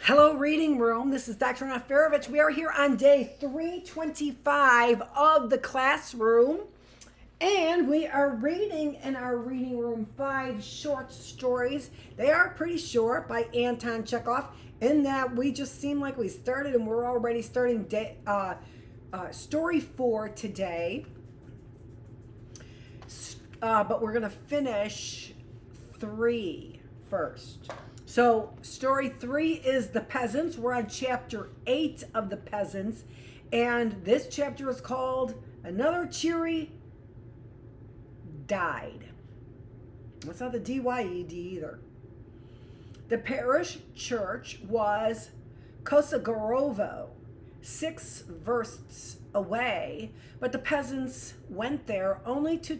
Hello, Reading Room. This is Dr. Annette Feravich. We are here on day 325 of the classroom, and we are reading in our Reading Room 5 short stories. They are pretty short by Anton Chekhov, in that we just seem like we started and we're already starting story 4 today. But we're going to finish 3 first. So story 3 is The Peasants. We're on chapter 8 of The Peasants. And this chapter is called Another Cheery Died. That's not the D-Y-E-D either. The parish church was Kosogorovo, 6 versts away, but the peasants went there only to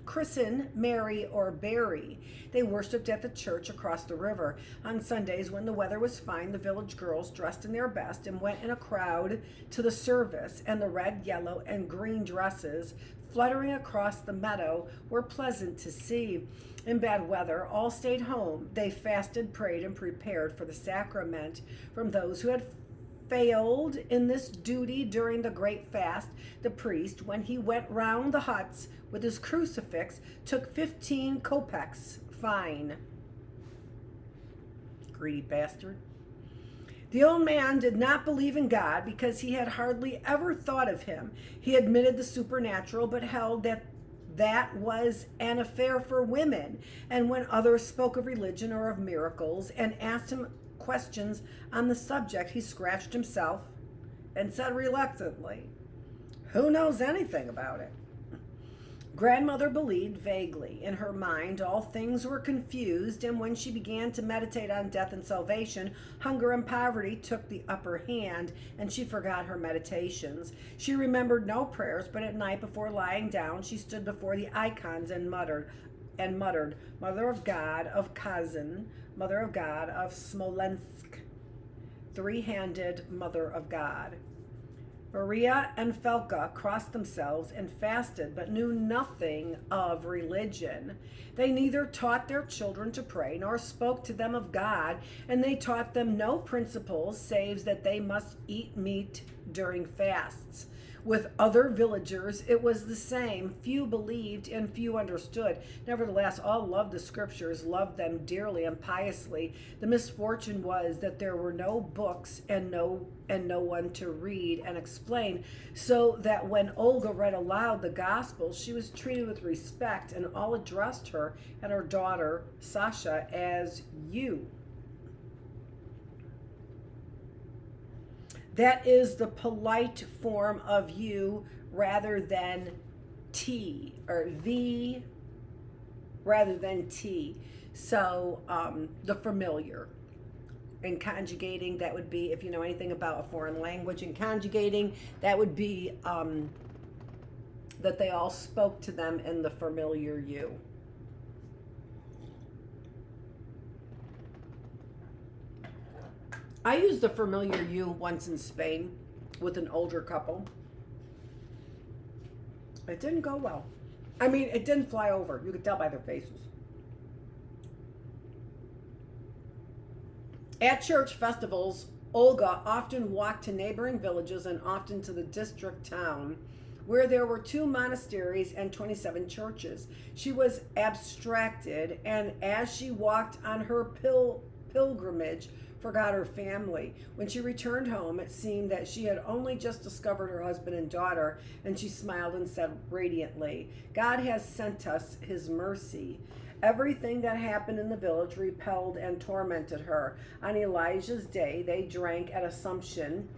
christen, marry, or bury. They worshipped at the church across the river. On Sundays, when the weather was fine, the village girls dressed in their best and went in a crowd to the service, and the red, yellow, and green dresses fluttering across the meadow were pleasant to see. In bad weather, all stayed home. They fasted, prayed, and prepared for the sacrament. From those who had failed in this duty during the great fast, the priest, when he went round the huts with his crucifix, took 15 kopecks fine. Greedy bastard. The old man did not believe in God because he had hardly ever thought of him. He admitted the supernatural, but held that was an affair for women. And when others spoke of religion or of miracles and asked him questions on the subject, he scratched himself and said reluctantly, "Who knows anything about it?" Grandmother believed vaguely. In her mind, all things were confused, and when she began to meditate on death and salvation, hunger and poverty took the upper hand, and she forgot her meditations. She remembered no prayers, but at night before lying down, she stood before the icons and muttered, "Mother of God of Kazan, Mother of God of Smolensk, three-handed Mother of God." Maria and Felka crossed themselves and fasted, but knew nothing of religion. They neither taught their children to pray nor spoke to them of God, and they taught them no principles save that they must eat meat during fasts. With other villagers, it was the same. Few believed and few understood. Nevertheless, all loved the scriptures, loved them dearly and piously. The misfortune was that there were no books and no one to read and explain, so that when Olga read aloud the gospel, she was treated with respect, and all addressed her and her daughter, Sasha, as you. That is the polite form of you rather than T, or V rather than T. So the familiar. In conjugating, that would be, if you know anything about a foreign language, in conjugating, that would be that they all spoke to them in the familiar you. I used the familiar you once in Spain with an older couple. It didn't go well. I mean, it didn't fly over. You could tell by their faces. At church festivals, Olga often walked to neighboring villages and often to the district town, where there were 2 monasteries and 27 churches. She was abstracted, and as she walked on her pilgrimage, forgot her family. When she returned home, it seemed that she had only just discovered her husband and daughter, and she smiled and said radiantly, "God has sent us his mercy." Everything that happened in the village repelled and tormented her. On Elijah's day, they drank at Assumption.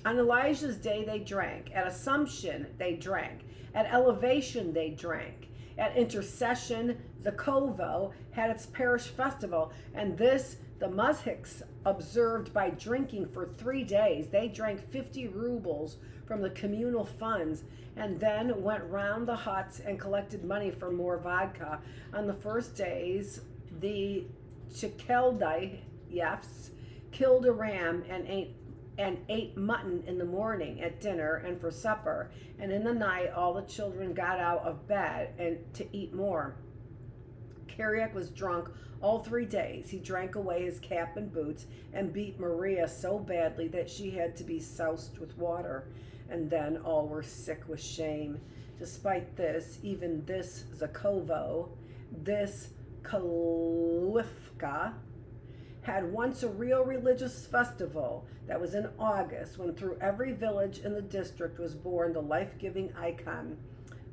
On Elijah's day, they drank. At Assumption, they drank. At Elevation, they drank. At Intercession, Zakovo had its parish festival, and this the Muzhiks observed by drinking for 3 days. They drank 50 rubles from the communal funds, and then went round the huts and collected money for more vodka. On the first days, the Chekeldayevs killed a ram and ate mutton in the morning at dinner and for supper, and in the night all the children got out of bed and to eat more. Kyriak was drunk all 3 days. He drank away his cap and boots and beat Maria so badly that she had to be soused with water. And then all were sick with shame. Despite this, even this Zakovo, this Kalifka, had once a real religious festival that was in August, when through every village in the district was born the life-giving icon.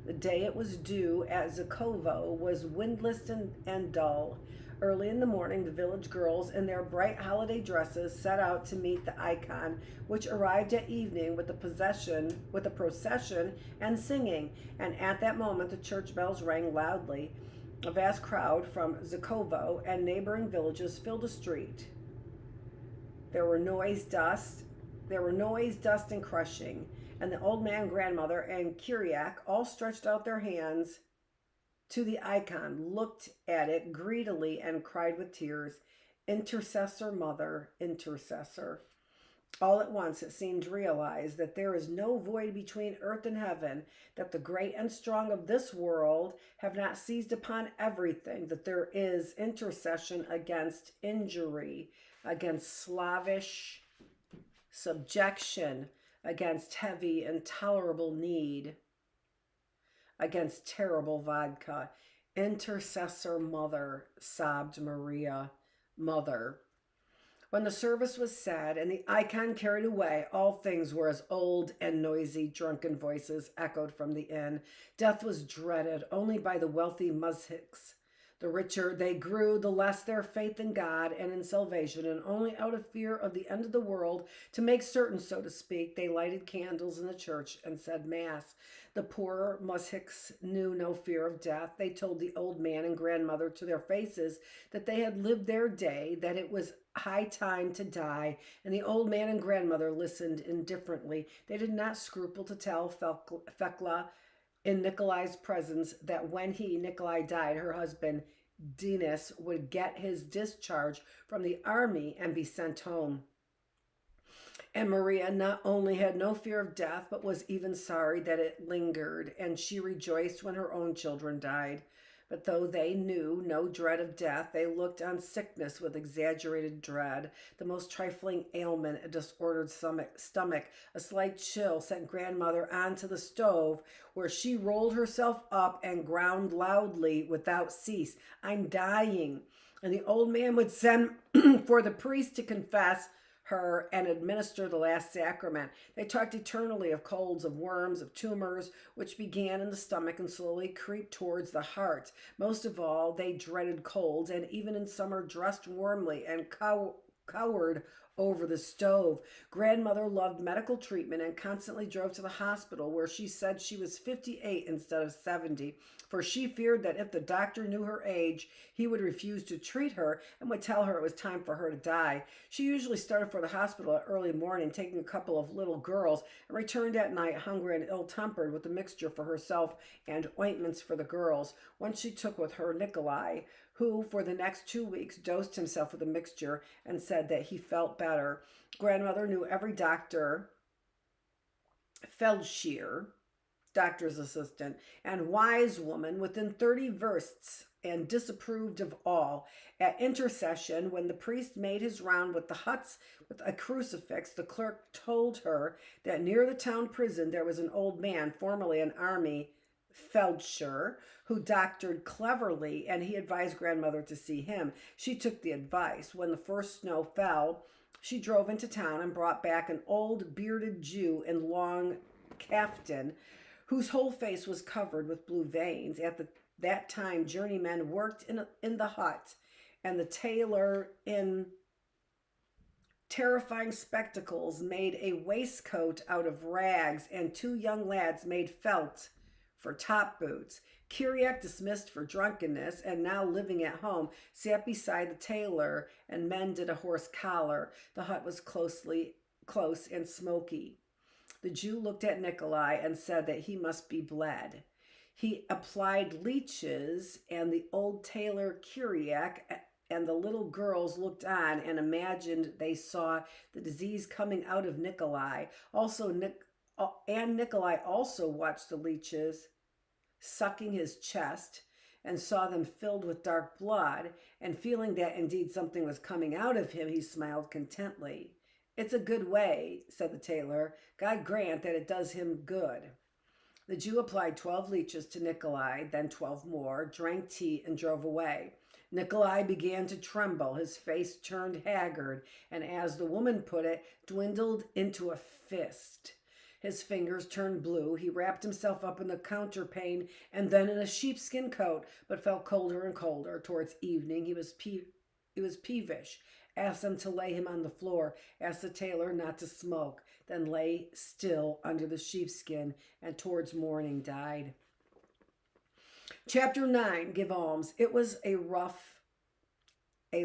The day it was due at Zakovo was windless and dull. Early in the morning, the village girls, in their bright holiday dresses, set out to meet the icon, which arrived at evening with a procession and singing. And at that moment, the church bells rang loudly. A vast crowd from Zakovo and neighboring villages filled the street. There were noise, dust, and crushing. And the old man, grandmother, and Kyriak all stretched out their hands to the icon, looked at it greedily, and cried with tears, "Intercessor, mother, intercessor." All at once it seemed realized that there is no void between earth and heaven, that the great and strong of this world have not seized upon everything, that there is intercession against injury, against slavish subjection, against heavy, intolerable need, against terrible vodka. "Intercessor, mother," sobbed Maria. "Mother." When the service was said and the icon carried away, all things were as old and noisy. Drunken voices echoed from the inn. Death was dreaded only by the wealthy muzhiks. The richer they grew, the less their faith in God and in salvation, and only out of fear of the end of the world, to make certain, so to speak, they lighted candles in the church and said Mass. The poorer muzhiks knew no fear of death. They told the old man and grandmother to their faces that they had lived their day, that it was high time to die, and the old man and grandmother listened indifferently. They did not scruple to tell Fekla, in Nikolai's presence, that when Nikolai, died, her husband, Denis, would get his discharge from the army and be sent home. And Maria not only had no fear of death, but was even sorry that it lingered, and she rejoiced when her own children died. But though they knew no dread of death, they looked on sickness with exaggerated dread. The most trifling ailment, a disordered stomach, a slight chill, sent grandmother onto the stove, where she rolled herself up and ground loudly without cease, "I'm dying." And the old man would send for the priest to confess her and administer the last sacrament. They talked eternally of colds, of worms, of tumors, which began in the stomach and slowly creep towards the heart. Most of all, they dreaded colds, and even in summer dressed warmly and cowered over the stove. Grandmother loved medical treatment and constantly drove to the hospital, where she said she was 58 instead of 70, for she feared that if the doctor knew her age, he would refuse to treat her and would tell her it was time for her to die. She usually started for the hospital at early morning, taking a couple of little girls, and returned at night hungry and ill-tempered, with a mixture for herself and ointments for the girls. Once she took with her Nikolai, who for the next 2 weeks dosed himself with a mixture and said that he felt better. Grandmother knew every doctor, Feldshir, doctor's assistant, and wise woman within 30 versts, and disapproved of all. At intercession, when the priest made his round with the huts with a crucifix, the clerk told her that near the town prison there was an old man, formerly an army Feldshir, who doctored cleverly, and he advised grandmother to see him. She took the advice. When the first snow fell, she drove into town and brought back an old bearded Jew in long kaftan, whose whole face was covered with blue veins. At that time, journeymen worked in the hut, and the tailor, in terrifying spectacles, made a waistcoat out of rags, and 2 young lads made felt for top boots. Kyriak, dismissed for drunkenness and now living at home, sat beside the tailor and mended a horse collar. The hut was close and smoky. The Jew looked at Nikolai and said that he must be bled. He applied leeches, and the old tailor Kyriak and the little girls looked on and imagined they saw the disease coming out of Nikolai. Nikolai also watched the leeches sucking his chest, and saw them filled with dark blood, and feeling that indeed something was coming out of him, he smiled contently. "It's a good way," said the tailor. "God grant that it does him good." The Jew applied 12 leeches to Nikolai, then 12 more, drank tea, and drove away. Nikolai began to tremble, his face turned haggard, and as the woman put it, dwindled into a fist. His fingers turned blue, he wrapped himself up in the counterpane and then in a sheepskin coat, but felt colder and colder. Towards evening he was peevish, asked them to lay him on the floor, asked the tailor not to smoke, then lay still under the sheepskin, and towards morning died. Chapter 9, Give Alms. It was a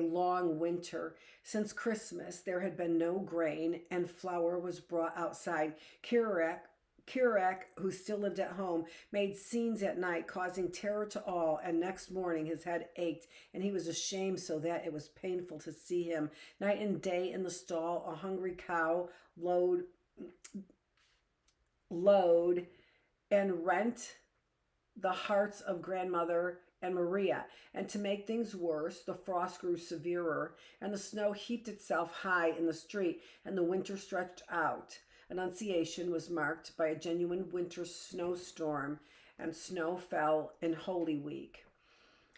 long winter. Since Christmas, there had been no grain, and flour was brought outside. Kirak, who still lived at home, made scenes at night, causing terror to all, and next morning his head ached, and he was ashamed so that it was painful to see him. Night and day in the stall, a hungry cow lowed and rent the hearts of grandmother and Maria, and to make things worse, the frost grew severer, and the snow heaped itself high in the street, and the winter stretched out. Annunciation was marked by a genuine winter snowstorm, and snow fell in Holy Week.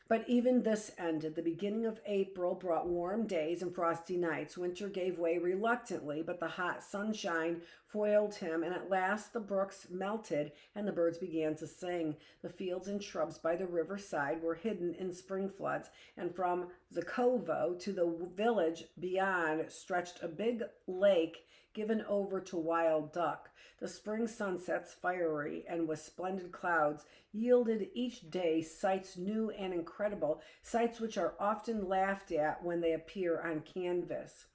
But even this ended. The beginning of April brought warm days and frosty nights. Winter gave way reluctantly, but the hot sunshine foiled him, and at last the brooks melted and the birds began to sing. The fields and shrubs by the riverside were hidden in spring floods, and from Zakovo to the village beyond stretched a big lake given over to wild duck. The spring sunsets, fiery and with splendid clouds, yielded each day sights new and incredible, sights which are often laughed at when they appear on canvas.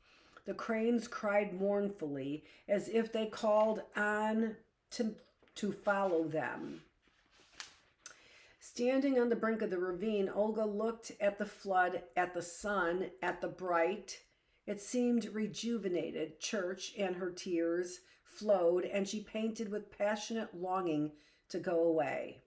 The cranes cried mournfully, as if they called on to follow them. Standing on the brink of the ravine, Olga looked at the flood, at the sun, at the bright, it seemed rejuvenated church, and her tears flowed, and she painted with passionate longing to go away.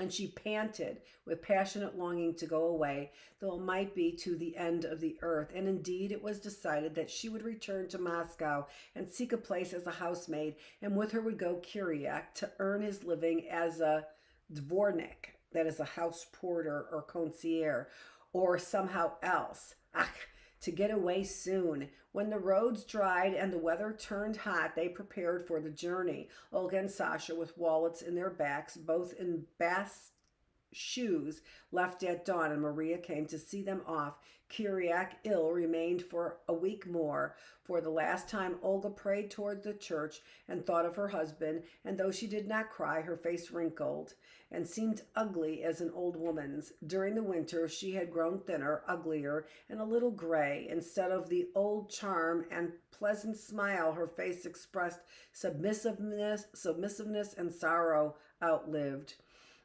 And she panted with passionate longing to go away, though it might be to the end of the earth. And indeed, it was decided that she would return to Moscow and seek a place as a housemaid, and with her would go Kirak to earn his living as a dvornik, that is a house porter or concierge, or somehow else. To get away soon. When the roads dried and the weather turned hot, they prepared for the journey. Olga and Sasha, with wallets in their backs, both in bast shoes, left at dawn, and Maria came to see them off. Kirak, ill, remained for a week more. For the last time, Olga prayed toward the church and thought of her husband, and though she did not cry, her face wrinkled and seemed ugly as an old woman's. During the winter, she had grown thinner, uglier, and a little gray. Instead of the old charm and pleasant smile, her face expressed submissiveness and sorrow outlived.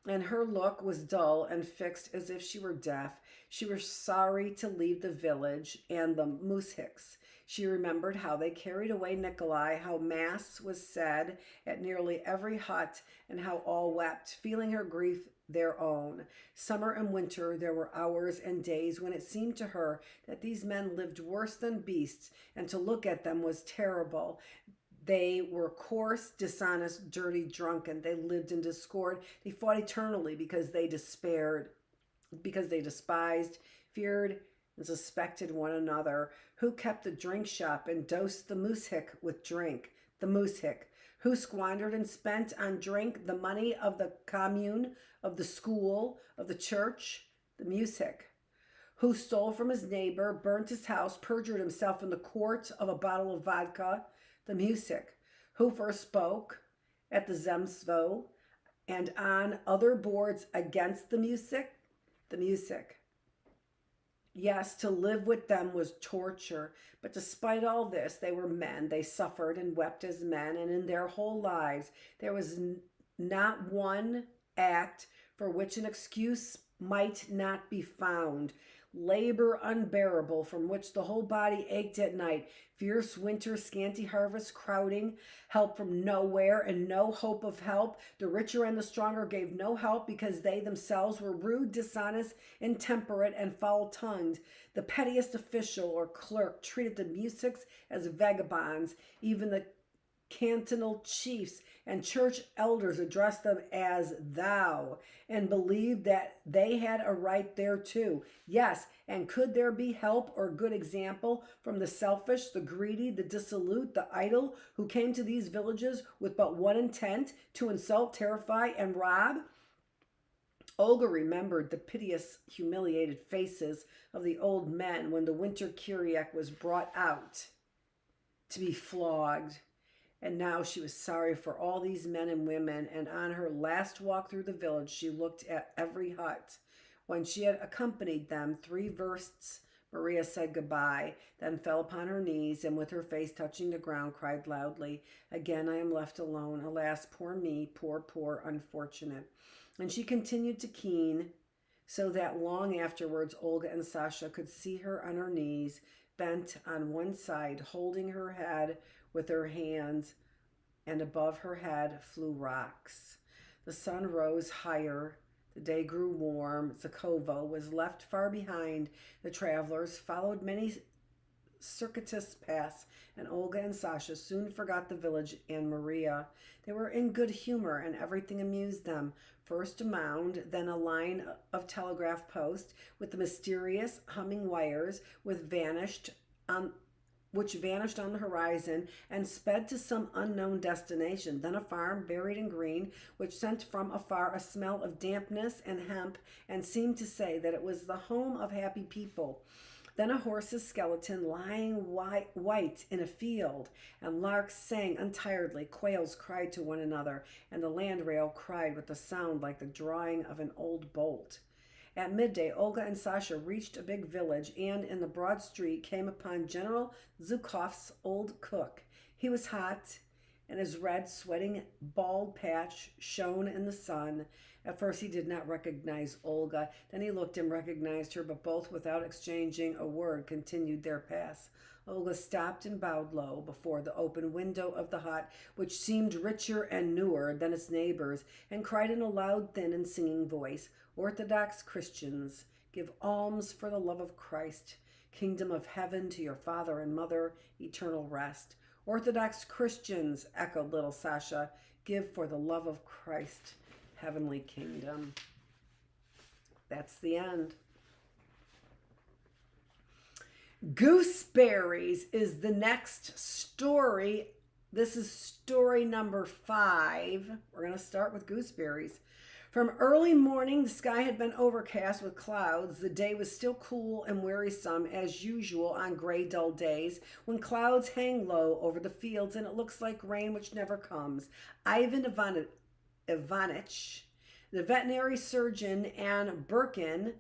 And her look was dull and fixed as if she were deaf. She was sorry to leave the village and the Mushiks. She remembered how they carried away Nikolai, how mass was said at nearly every hut, and how all wept, feeling her grief their own. Summer and winter, there were hours and days when it seemed to her that these men lived worse than beasts, and to look at them was terrible. They were coarse, dishonest, dirty, drunken. They lived in discord. They fought eternally because they despaired, because they despised, feared, and suspected one another. Who kept the drink shop and dosed the mushik with drink? The mushik. Who squandered and spent on drink the money of the commune, of the school, of the church? The mushik. Who stole from his neighbor, burnt his house, perjured himself in the court of a bottle of vodka? The mushik. Who first spoke at the Zemstvo and on other boards against the mushik? The mushik. Yes, to live with them was torture, but despite all this, they were men. They suffered and wept as men, and in their whole lives, there was not one act for which an excuse might not be found. Labor unbearable, from which the whole body ached at night. Fierce winter, scanty harvest, crowding, help from nowhere, and no hope of help. The richer and the stronger gave no help, because they themselves were rude, dishonest, intemperate, and foul-tongued. The pettiest official or clerk treated the musics as vagabonds. Even the cantonal chiefs and church elders addressed them as thou, and believed that they had a right thereto. Yes, and could there be help or good example from the selfish, the greedy, the dissolute, the idle, who came to these villages with but one intent, to insult, terrify, and rob? Olga remembered the piteous, humiliated faces of the old men when the winter Kyriak was brought out to be flogged. And now she was sorry for all these men and women, and on her last walk through the village, she looked at every hut. When she had accompanied them 3 versts, Maria said goodbye, then fell upon her knees, and with her face touching the ground, cried loudly, "Again I am left alone. Alas, poor me, poor, poor unfortunate." And she continued to keen, so that long afterwards Olga and Sasha could see her on her knees, bent on one side, holding her head with her hands, and above her head flew rocks. The sun rose higher. The day grew warm. Zakhovo was left far behind. The travelers followed many circuitous paths, and Olga and Sasha soon forgot the village and Maria. They were in good humor, and everything amused them. First a mound, then a line of telegraph posts with the mysterious humming wires, which vanished on the horizon and sped to some unknown destination. Then a farm buried in green, which sent from afar a smell of dampness and hemp, and seemed to say that it was the home of happy people. Then a horse's skeleton lying white in a field, and larks sang untiredly, quails cried to one another, and the landrail cried with a sound like the drawing of an old bolt. At midday, Olga and Sasha reached a big village, and in the broad street came upon General Zhukov's old cook. He was hot, and his red, sweating, bald patch shone in the sun. At first he did not recognize Olga. Then he looked and recognized her, but both, without exchanging a word, continued their path. Olga stopped and bowed low before the open window of the hut, which seemed richer and newer than its neighbors, and cried in a loud, thin, and singing voice, "Orthodox Christians, give alms for the love of Christ. Kingdom of heaven to your father and mother, eternal rest." "Orthodox Christians," echoed little Sasha, "give for the love of Christ, heavenly kingdom." That's the end. Gooseberries is the next story. This is story number 5. We're going to start with gooseberries. From early morning, the sky had been overcast with clouds. The day was still cool and wearisome, as usual on gray, dull days, when clouds hang low over the fields and it looks like rain which never comes. Ivan Ivanich, the veterinary surgeon, and Birkin,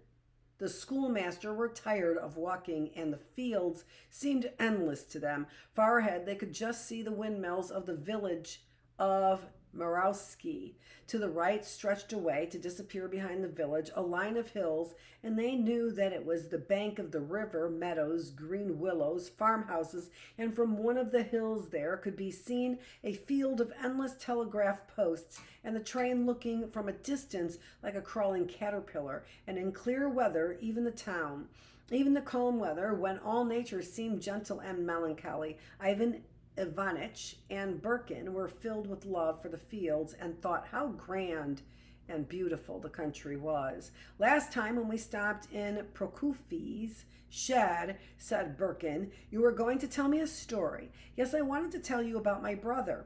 the schoolmaster, were tired of walking, and the fields seemed endless to them. Far ahead, they could just see the windmills of the village of Marowski. To the right stretched away to disappear behind the village a line of hills, and they knew that it was the bank of the river, meadows, green willows, farmhouses, and from one of the hills there could be seen a field of endless telegraph posts, and the train looking from a distance like a crawling caterpillar, and in clear weather even the town. Even the calm weather, when all nature seemed gentle and melancholy, Ivan Ivanich and Birkin were filled with love for the fields and thought how grand and beautiful the country was. "Last time when we stopped in Prokofy's shed," said Birkin, "you were going to tell me a story." "Yes, I wanted to tell you about my brother."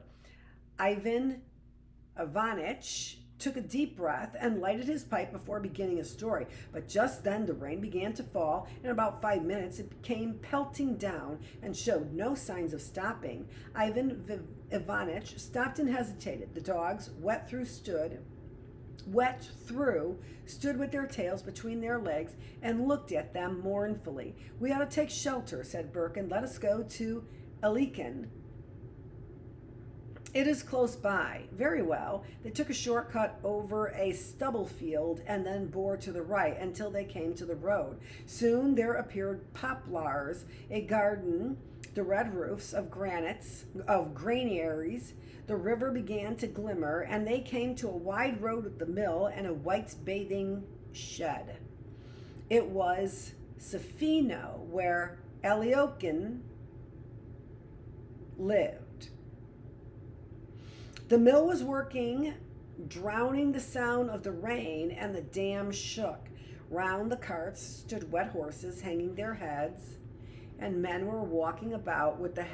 Ivan Ivanich took a deep breath and lighted his pipe before beginning his story. But just then the rain began to fall. In about 5 minutes it came pelting down and showed no signs of stopping. Ivan Ivanich stopped and hesitated. The dogs, wet through, stood with their tails between their legs and looked at them mournfully. "We ought to take shelter," said Birkin. "Let us go to Elikin." It is close by. Very well. They took a shortcut over a stubble field and then bore to the right until they came to the road. Soon there appeared poplars, a garden, the red roofs of granaries. The river began to glimmer, and they came to a wide road with the mill and a white bathing shed. It was Safino, where Aliokin lived. The mill was working, drowning the sound of the rain, and the dam shook. Round the carts stood wet horses hanging their heads, and men were walking about with their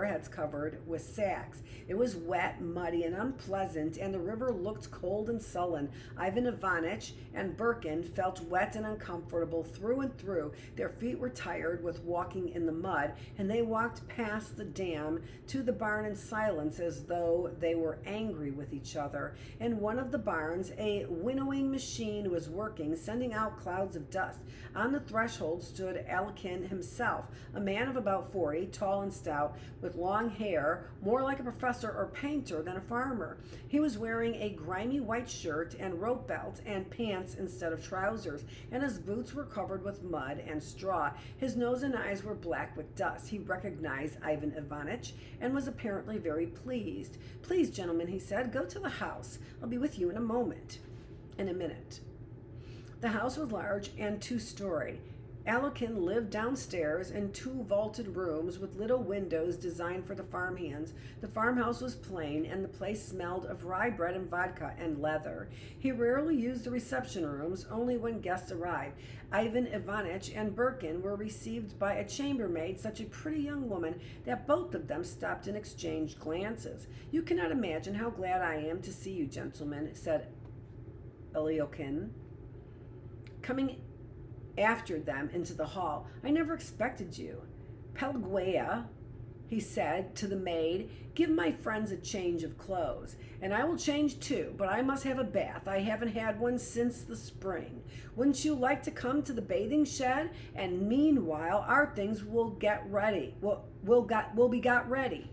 heads covered with sacks. It was wet, muddy, and unpleasant, and the river looked cold and sullen. Ivan Ivanitch and Birkin felt wet and uncomfortable through and through. Their feet were tired with walking in the mud, and they walked past the dam to the barn in silence as though they were angry with each other. In one of the barns, a winnowing machine was working, sending out clouds of dust. On the threshold stood Alkin himself, a man of about 40, tall and stout, with long hair, more like a professor or painter than a farmer. He was wearing a grimy white shirt and rope belt and pants instead of trousers, and his boots were covered with mud and straw. His nose and eyes were black with dust. He recognized Ivan Ivanitch and was apparently very pleased. "Please, gentlemen," he said, "go to the house. I'll be with you in a minute." The house was large and two-storied. Alekin lived downstairs in two vaulted rooms with little windows designed for the farmhands. The farmhouse was plain, and the place smelled of rye bread and vodka and leather. He rarely used the reception rooms, only when guests arrived. Ivan Ivanitch and Birkin were received by a chambermaid, such a pretty young woman that both of them stopped and exchanged glances. "You cannot imagine how glad I am to see you, gentlemen," said Aliokin, coming after them into the hall. "I never expected you. Pelgueya," he said to the maid, "give my friends a change of clothes. And I will change too, but I must have a bath. I haven't had one since the spring. Wouldn't you like to come to the bathing shed? And meanwhile, our things will get ready. Will be got ready."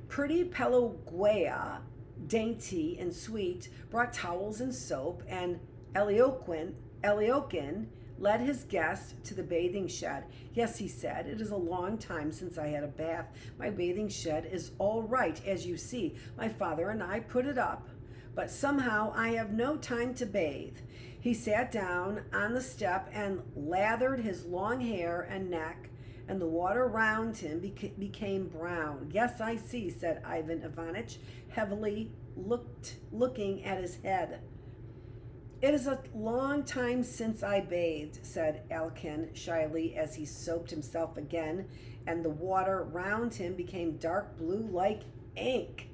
Pretty Pelgueya, dainty and sweet, brought towels and soap, and Aliokin led his guest to the bathing shed. "Yes," he said, "it is a long time since I had a bath. My bathing shed is all right, as you see. My father and I put it up, but somehow I have no time to bathe." He sat down on the step and lathered his long hair and neck, and the water round him became brown. "Yes, I see," said Ivan Ivanitch, heavily looking at his head. "It is a long time since I bathed," said Alkin shyly as he soaped himself again, and the water round him became dark blue like ink.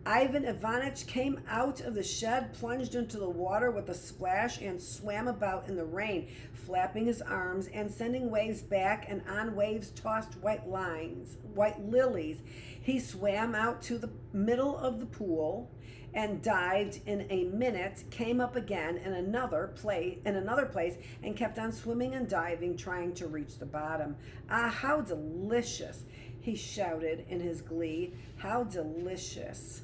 Ivan Ivanitch came out of the shed, plunged into the water with a splash, and swam about in the rain, flapping his arms and sending waves back, and on waves tossed white lilies. He swam out to the middle of the pool and dived in a minute, came up again in another place, and kept on swimming and diving, trying to reach the bottom. "Ah, how delicious!" he shouted in his glee. "How delicious!"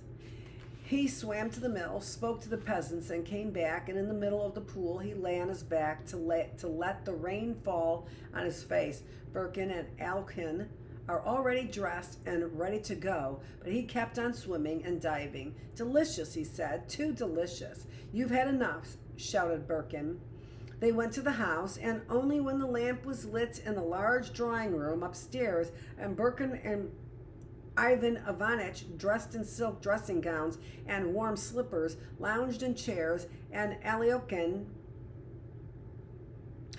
He swam to the mill, spoke to the peasants, and came back, and in the middle of the pool he lay on his back to let the rain fall on his face. Birkin and Alkin are already dressed and ready to go, but he kept on swimming and diving. "Delicious," he said, "too delicious." "You've had enough," shouted Birkin. They went to the house, and only when the lamp was lit in the large drawing room upstairs, and Birkin and Ivan Ivanitch, dressed in silk dressing gowns and warm slippers, lounged in chairs, and Aliokin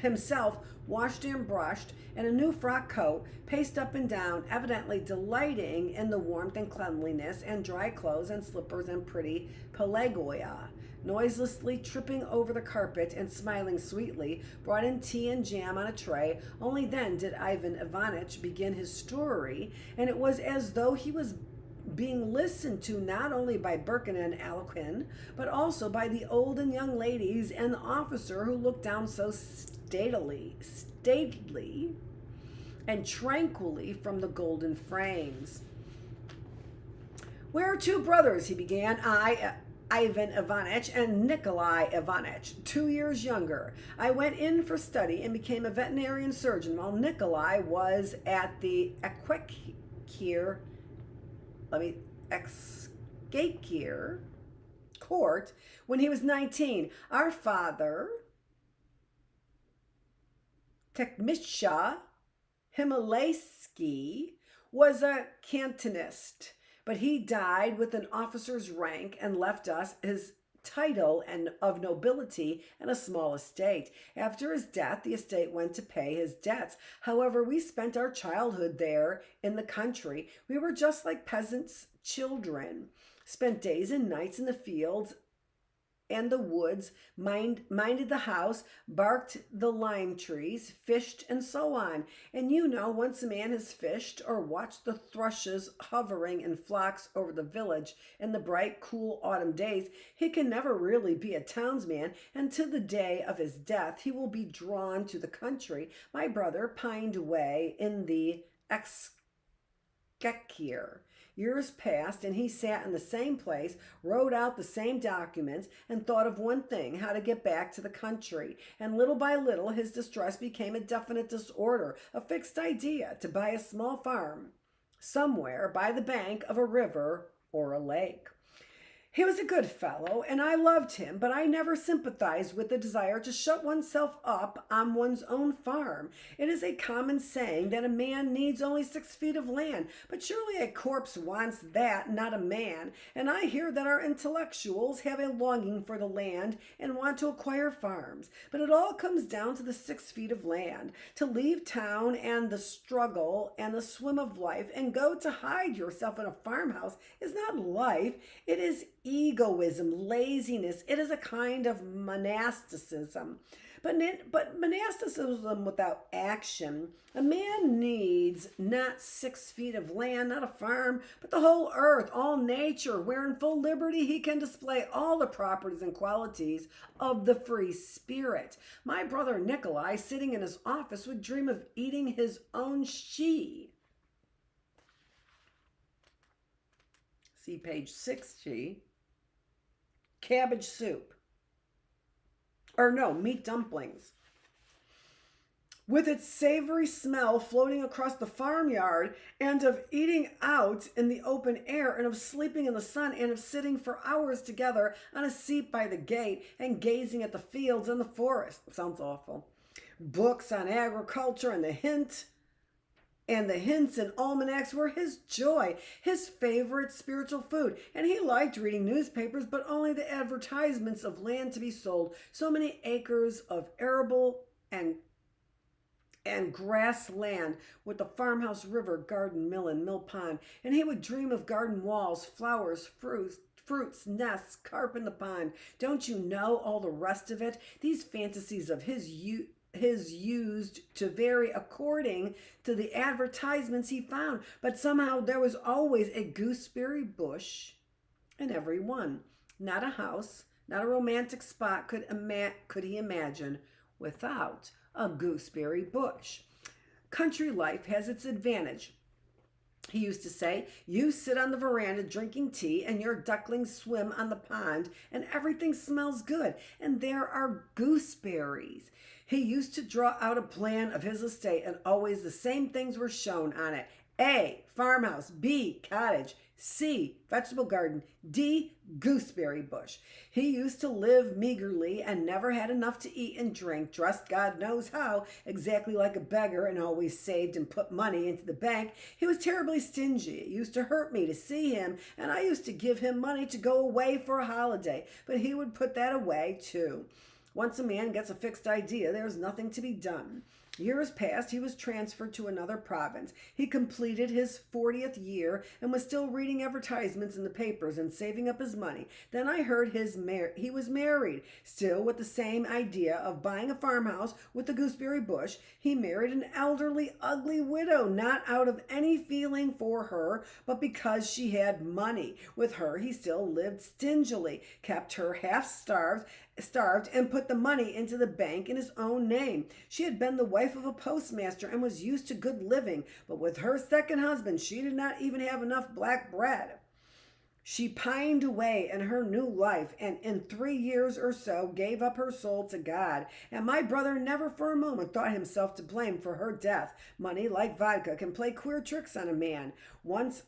himself, washed and brushed, in a new frock coat, paced up and down, evidently delighting in the warmth and cleanliness and dry clothes and slippers and pretty Pelgueya, noiselessly tripping over the carpet and smiling sweetly, brought in tea and jam on a tray. Only then did Ivan Ivanitch begin his story, and it was as though he was being listened to not only by Birkin and Alkin, but also by the old and young ladies and the officer who looked down so stately and tranquilly from the golden frames. We're two brothers, he began. Ivan Ivanitch, and Nikolai Ivanitch, 2 years younger. I went in for study and became a veterinarian surgeon while Nikolai was at the Exchequer court when he was 19. Our father, Tekmisha Himalayski, was a cantonist, but he died with an officer's rank and left us his title and of nobility and a small estate. After his death, the estate went to pay his debts. However, we spent our childhood there in the country. We were just like peasants' children, spent days and nights in the fields and the woods, minded the house, barked the lime trees, fished, and so on. And once a man has fished or watched the thrushes hovering in flocks over the village in the bright, cool autumn days, he can never really be a townsman, and to the day of his death he will be drawn to the country. My brother pined away in the Exchequer. Years passed, and he sat in the same place, wrote out the same documents, and thought of one thing, how to get back to the country. And little by little, his distress became a definite disorder, a fixed idea to buy a small farm somewhere by the bank of a river or a lake. He was a good fellow, and I loved him, but I never sympathized with the desire to shut oneself up on one's own farm. It is a common saying that a man needs only 6 feet of land, but surely a corpse wants that, not a man. And I hear that our intellectuals have a longing for the land and want to acquire farms. But it all comes down to the 6 feet of land. To leave town and the struggle and the swim of life and go to hide yourself in a farmhouse is not life. It is egoism, laziness. It is a kind of monasticism. But monasticism without action. A man needs not 6 feet of land, not a farm, but the whole earth, all nature, where in full liberty he can display all the properties and qualities of the free spirit. My brother Nikolai, sitting in his office, would dream of eating his own she. See page 60. Cabbage soup. Meat dumplings. With its savory smell floating across the farmyard, and of eating out in the open air, and of sleeping in the sun, and of sitting for hours together on a seat by the gate and gazing at the fields and the forest. Sounds awful. Books on agriculture and the hints and almanacs were his joy, his favorite spiritual food. And he liked reading newspapers, but only the advertisements of land to be sold. So many acres of arable and grassland with the farmhouse, river, garden, mill, and mill pond. And he would dream of garden walls, flowers, fruits, nests, carp in the pond. Don't you know all the rest of it? These fantasies of his used to vary according to the advertisements he found, but somehow there was always a gooseberry bush in every one. Not a house, not a romantic spot could he imagine without a gooseberry bush. Country life has its advantage. He used to say, you sit on the veranda drinking tea and your ducklings swim on the pond and everything smells good and there are gooseberries. He used to draw out a plan of his estate and always the same things were shown on it. A, farmhouse. B, cottage. C, vegetable garden. D, gooseberry bush. He used to live meagerly and never had enough to eat and drink, dressed God knows how, exactly like a beggar, and always saved and put money into the bank. He was terribly stingy. It used to hurt me to see him, and I used to give him money to go away for a holiday, but he would put that away too. Once a man gets a fixed idea, there's nothing to be done. Years passed, he was transferred to another province. He completed his 40th year and was still reading advertisements in the papers and saving up his money. Then I heard he was married, still with the same idea of buying a farmhouse with the gooseberry bush. He married an elderly, ugly widow, not out of any feeling for her, but because she had money. With her, he still lived stingily, kept her half starved, and put the money into the bank in his own name. She had been the wife of a postmaster and was used to good living, but with her second husband, she did not even have enough black bread. She pined away in her new life, and in 3 years or so gave up her soul to God. And my brother never for a moment thought himself to blame for her death. Money, like vodka, can play queer tricks on a man. Once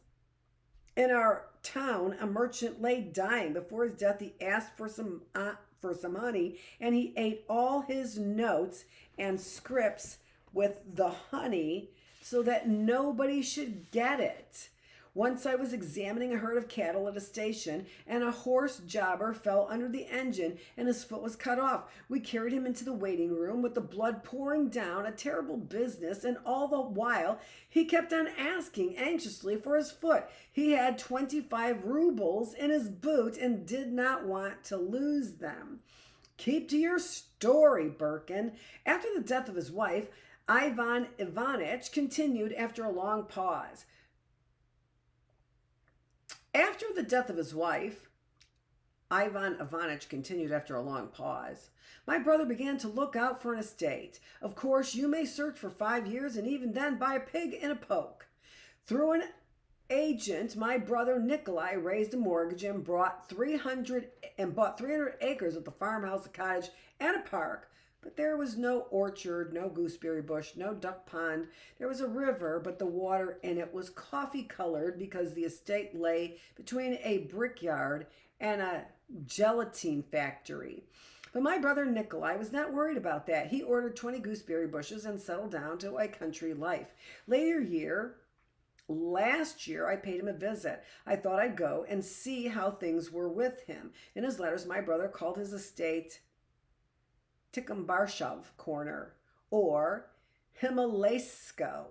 in our town, a merchant lay dying. Before his death, he asked for some honey, and he ate all his notes and scripts with the honey so that nobody should get it. Once I was examining a herd of cattle at a station, and a horse jobber fell under the engine and his foot was cut off. We carried him into the waiting room with the blood pouring down, a terrible business, and all the while he kept on asking anxiously for his foot. He had 25 rubles in his boot and did not want to lose them. Keep to your story, Birkin. After the death of his wife, Ivan Ivanitch continued after a long pause. After the death of his wife, Ivan Ivanitch continued after a long pause, my brother began to look out for an estate. Of course, you may search for 5 years and even then buy a pig in a poke. Through an agent, my brother Nikolai raised a mortgage and bought 300 acres of the farmhouse, a cottage, and a park. But there was no orchard, no gooseberry bush, no duck pond. There was a river, but the water in it was coffee-colored because the estate lay between a brickyard and a gelatine factory. But my brother Nikolai was not worried about that. He ordered 20 gooseberry bushes and settled down to a country life. Last year, I paid him a visit. I thought I'd go and see how things were with him. In his letters, my brother called his estate Tikhombarshov Corner, or Himalaysko.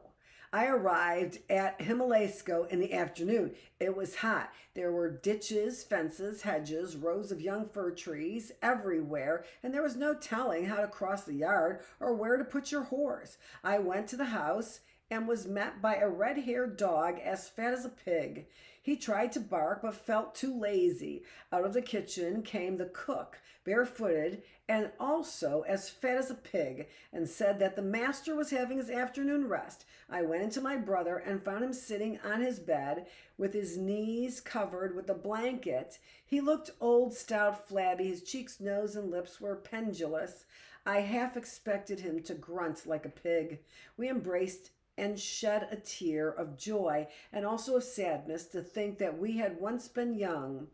I arrived at Himalaysko in the afternoon. It was hot. There were ditches, fences, hedges, rows of young fir trees everywhere, and there was no telling how to cross the yard or where to put your horse. I went to the house and was met by a red-haired dog as fat as a pig. He tried to bark but felt too lazy. Out of the kitchen came the cook, barefooted and also as fat as a pig, and said that the master was having his afternoon rest. I went into my brother and found him sitting on his bed with his knees covered with a blanket. He looked old, stout, flabby. His cheeks, nose, and lips were pendulous. I half expected him to grunt like a pig. We embraced and shed a tear of joy and also of sadness to think that we had once been young,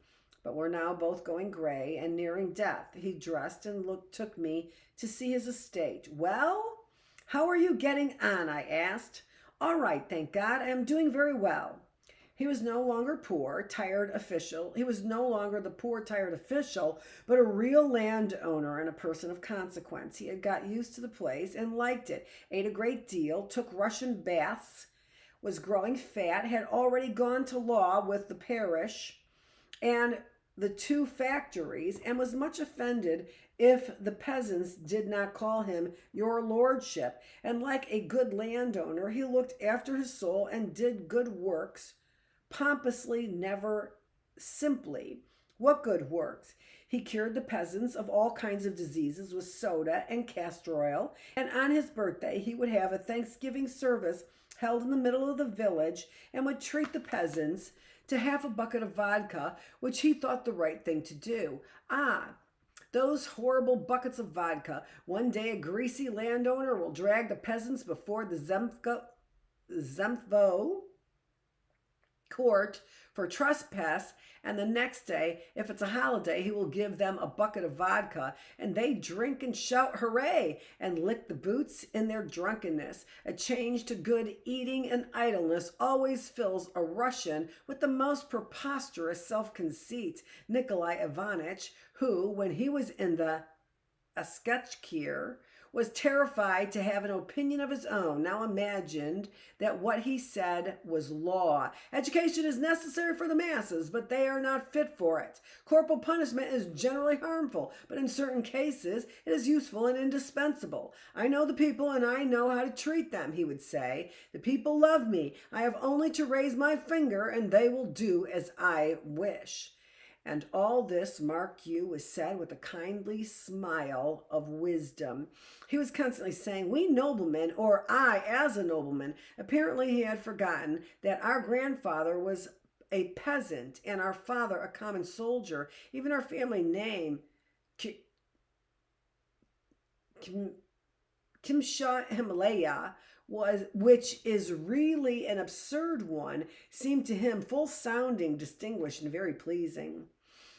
but were now both going gray and nearing death. He dressed and took me to see his estate. Well, how are you getting on? I asked. All right, thank God. I am doing very well. He was no longer poor, tired official. He was no longer the poor, tired official, but a real landowner and a person of consequence. He had got used to the place and liked it, ate a great deal, took Russian baths, was growing fat, had already gone to law with the parish and the 2 factories, and was much offended if the peasants did not call him your lordship. And like a good landowner, he looked after his soul and did good works, pompously, never simply. What good works? He cured the peasants of all kinds of diseases with soda and castor oil, and on his birthday he would have a Thanksgiving service held in the middle of the village and would treat the peasants to half a bucket of vodka, which he thought the right thing to do. Those horrible buckets of vodka. One day a greasy landowner will drag the peasants before the Zemstvo court for trespass, and the next day, if it's a holiday, he will give them a bucket of vodka, and they drink and shout hooray and lick the boots in their drunkenness. A change to good eating and idleness always fills a Russian with the most preposterous self-conceit. Nikolai Ivanitch, who, when he was in the Askechkir, was terrified to have an opinion of his own, now imagined that what he said was law. Education is necessary for the masses, but they are not fit for it. Corporal punishment is generally harmful, but in certain cases it is useful and indispensable. I know the people and I know how to treat them, he would say. The people love me. I have only to raise my finger and they will do as I wish. And all this, mark you, was said with a kindly smile of wisdom. He was constantly saying, we noblemen, or I as a nobleman. Apparently he had forgotten that our grandfather was a peasant, and our father a common soldier. Even our family name, Kimsha Himalaya, which is really an absurd one, seemed to him full sounding, distinguished, and very pleasing.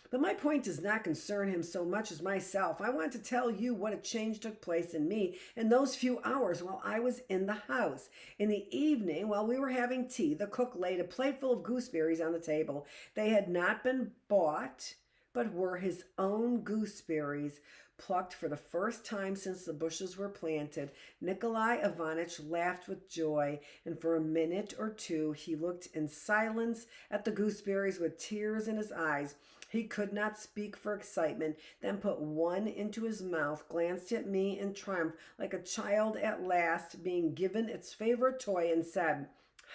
But my point does not concern him so much as myself. I want to tell you what a change took place in me in those few hours while I was in the house. In the evening, while we were having tea, the cook laid a plateful of gooseberries on the table. They had not been bought, but were his own gooseberries, plucked for the first time since the bushes were planted. Nikolai Ivanitch laughed with joy, and for a minute or two he looked in silence at the gooseberries with tears in his eyes. He could not speak for excitement, then put one into his mouth, glanced at me in triumph like a child at last being given its favorite toy, and said,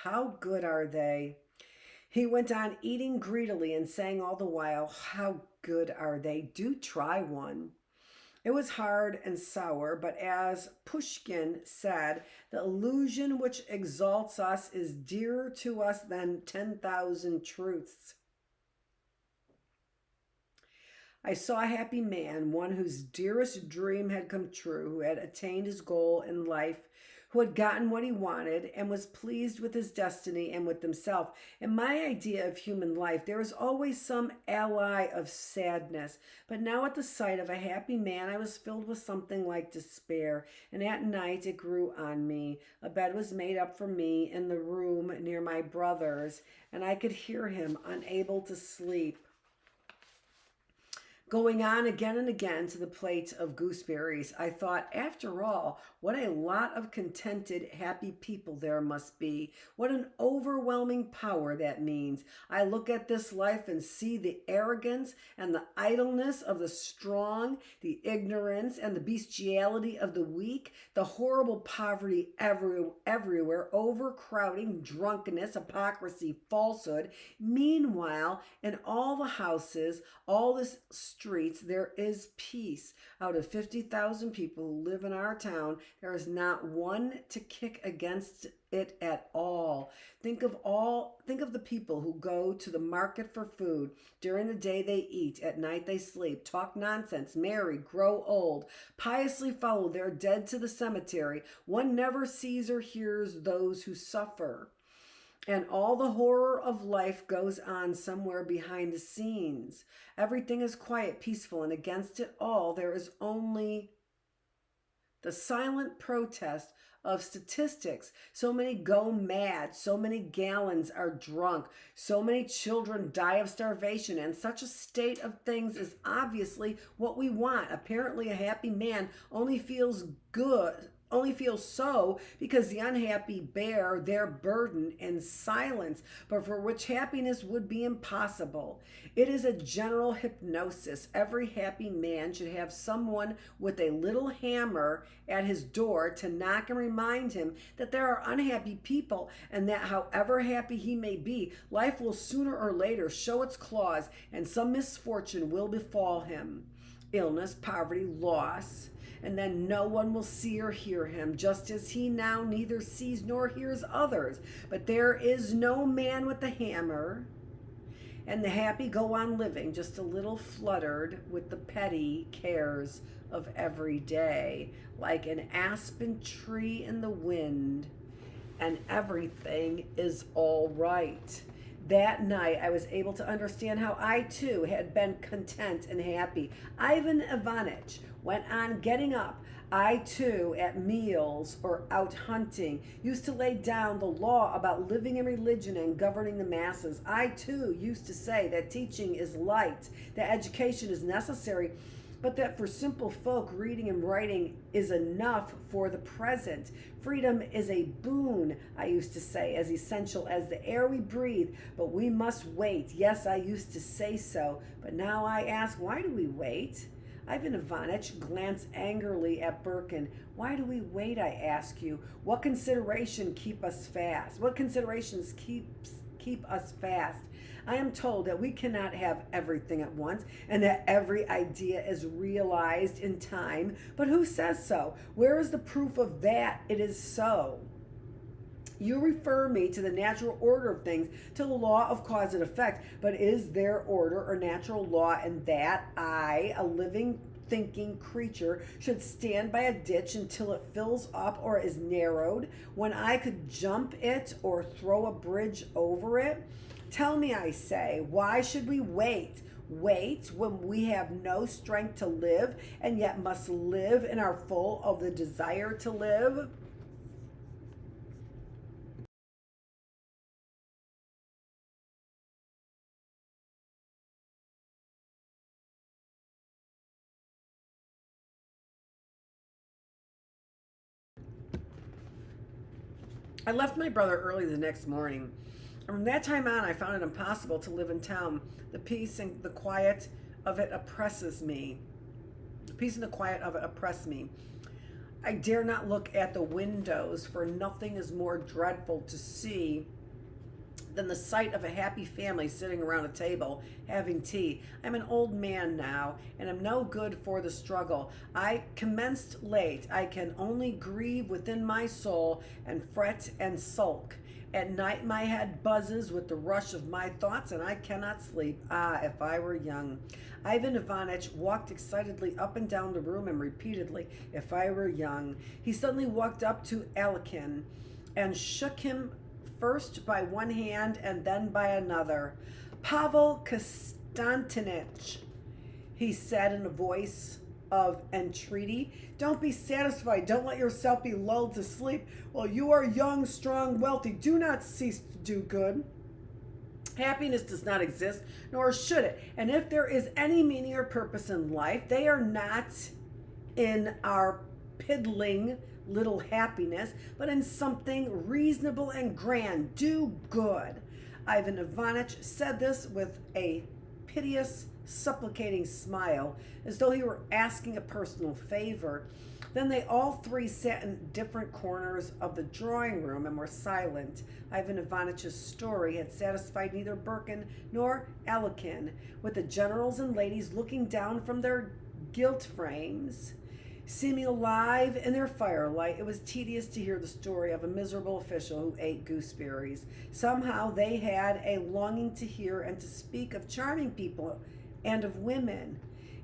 "How good are they?" He went on eating greedily and saying all the while, "How good are they? Do try one." It was hard and sour, but as Pushkin said, the illusion which exalts us is dearer to us than 10,000 truths. I saw a happy man, one whose dearest dream had come true, who had attained his goal in life, who had gotten what he wanted and was pleased with his destiny and with himself. In my idea of human life, there is always some ally of sadness. But now at the sight of a happy man, I was filled with something like despair, and at night it grew on me. A bed was made up for me in the room near my brother's, and I could hear him, unable to sleep, going on again and again to the plate of gooseberries. I thought, after all, what a lot of contented, happy people there must be. What an overwhelming power that means. I look at this life and see the arrogance and the idleness of the strong, the ignorance and the bestiality of the weak, the horrible poverty everywhere, overcrowding, drunkenness, hypocrisy, falsehood. Meanwhile, in all the houses, all the streets, there is peace. Out of 50,000 people who live in our town, there is not one to kick against it at all. Think of the people who go to the market for food. During the day they eat, at night they sleep, talk nonsense, marry, grow old, piously follow their dead to the cemetery. One never sees or hears those who suffer. And all the horror of life goes on somewhere behind the scenes. Everything is quiet, peaceful, and against it all there is only the silent protest of statistics. So many go mad, so many gallons are drunk, so many children die of starvation, and such a state of things is obviously what we want. Apparently a happy man only feels so because the unhappy bear their burden in silence, but for which happiness would be impossible. It is a general hypnosis. Every happy man should have someone with a little hammer at his door to knock and remind him that there are unhappy people, and that however happy he may be, life will sooner or later show its claws and some misfortune will befall him. Illness, poverty, loss. And then no one will see or hear him, just as he now neither sees nor hears others. But there is no man with the hammer, and the happy go on living, just a little fluttered with the petty cares of every day, like an aspen tree in the wind, and everything is all right. That night, I was able to understand how I, too, had been content and happy. Ivan Ivanitch went on getting up. I, too, at meals or out hunting, used to lay down the law about living in religion and governing the masses. I, too, used to say that teaching is light, that education is necessary, but that for simple folk, reading and writing is enough for the present. Freedom is a boon, I used to say, as essential as the air we breathe, but we must wait. Yes, I used to say so, but now I ask, why do we wait? Ivan Ivanitch glanced angrily at Birkin. Why do we wait, I ask you? What considerations keep us fast? What considerations keep us fast? I am told that we cannot have everything at once and that every idea is realized in time. But who says so? Where is the proof of that it is so? You refer me to the natural order of things, to the law of cause and effect. But is there order or natural law in that I, a living, thinking creature, should stand by a ditch until it fills up or is narrowed, when I could jump it or throw a bridge over it? Tell me, I say, why should we wait? Wait when we have no strength to live, and yet must live and are full of the desire to live? I left my brother early the next morning. And from that time on, I found it impossible to live in town. The peace and the quiet of it oppresses me. The peace and the quiet of it oppress me. I dare not look at the windows, for nothing is more dreadful to see than the sight of a happy family sitting around a table having tea. I'm an old man now, and am no good for the struggle. I commenced late. I can only grieve within my soul and fret and sulk. At night my head buzzes with the rush of my thoughts, and I cannot sleep. Ah, if I were young. Ivan Ivanitch walked excitedly up and down the room and repeatedly, if I were young. He suddenly walked up to Alekin and shook him first by one hand and then by another. Pavel Konstantinich, he said in a voice of entreaty, don't be satisfied. Don't let yourself be lulled to sleep. While you are young, strong, wealthy, do not cease to do good. Happiness does not exist, nor should it. And if there is any meaning or purpose in life, they are not in our piddling little happiness, but in something reasonable and grand. Do good. Ivan Ivanitch said this with a piteous, supplicating smile, as though he were asking a personal favor. Then they all three sat in different corners of the drawing room and were silent. Ivan Ivanitch's story had satisfied neither Birkin nor Alekin. With the generals and ladies looking down from their gilt frames, seeming alive in their firelight, it was tedious to hear the story of a miserable official who ate gooseberries. Somehow they had a longing to hear and to speak of charming people and of women.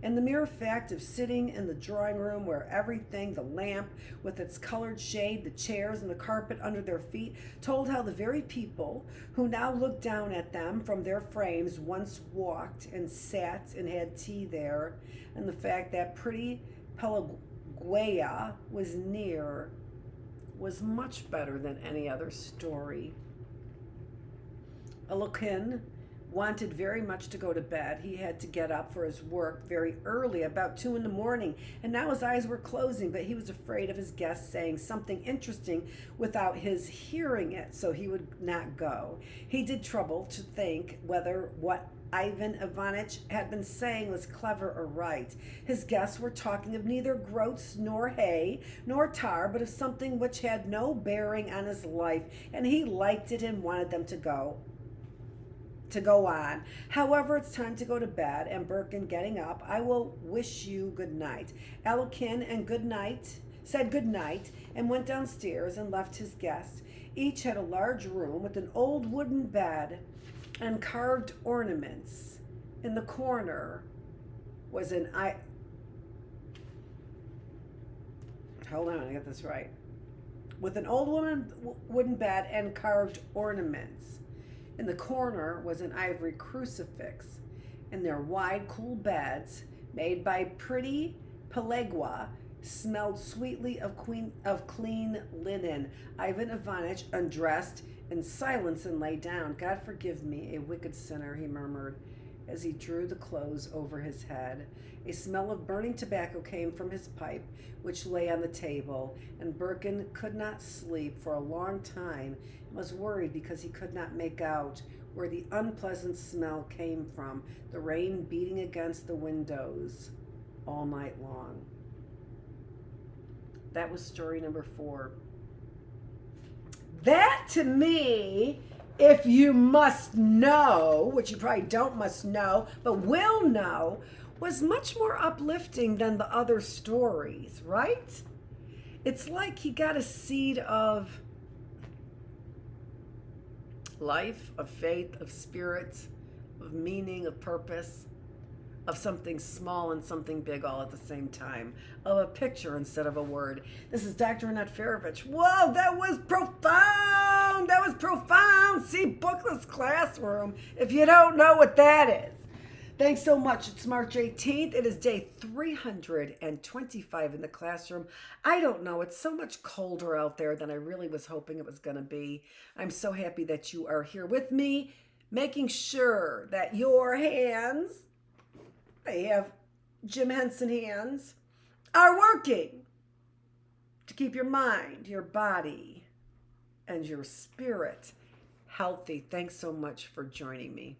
And the mere fact of sitting in the drawing room, where everything, the lamp with its colored shade, the chairs and the carpet under their feet, told how the very people who now looked down at them from their frames once walked and sat and had tea there, and the fact that pretty Pelagueya was near was much better than any other story. Alekin wanted very much to go to bed. He had to get up for his work very early, about 2 a.m, and now his eyes were closing, but he was afraid of his guest saying something interesting without his hearing it, so he would not go. He did trouble to think whether what Ivan Ivanitch had been saying was clever or right. His guests were talking of neither groats nor hay nor tar, but of something which had no bearing on his life, and he liked it and wanted them to go on. However, it's time to go to bed, and Birkin, getting up, I will wish you good night. Alekin said good night, and went downstairs and left his guests. Each had a large room with an old wooden bed and carved ornaments. In the corner was an hold on, I get this right. With an old wooden bed and carved ornaments. In the corner was an ivory crucifix. In their wide, cool beds, made by pretty Pelagueya, smelled sweetly of clean linen. Ivan Ivanitch undressed in silence and lay down. God forgive me, a wicked sinner, he murmured as he drew the clothes over his head. A smell of burning tobacco came from his pipe, which lay on the table, and Birkin could not sleep for a long time and was worried because he could not make out where the unpleasant smell came from, the rain beating against the windows all night long. That was story number 4. That, to me, if you must know, which you probably don't must know, but will know, was much more uplifting than the other stories, right? It's like he got a seed of life, of faith, of spirit, of meaning, of purpose, of something small and something big all at the same time, of a picture instead of a word. This is Dr. Annette Feravich. Whoa, that was profound! That was profound! See, Bookless Classroom, if you don't know what that is. Thanks so much. It's March 18th. It is day 325 in the classroom. I don't know. It's so much colder out there than I really was hoping it was going to be. I'm so happy that you are here with me, making sure that your hands, they have Jim Henson hands, are working to keep your mind, your body, and your spirit healthy. Thanks so much for joining me.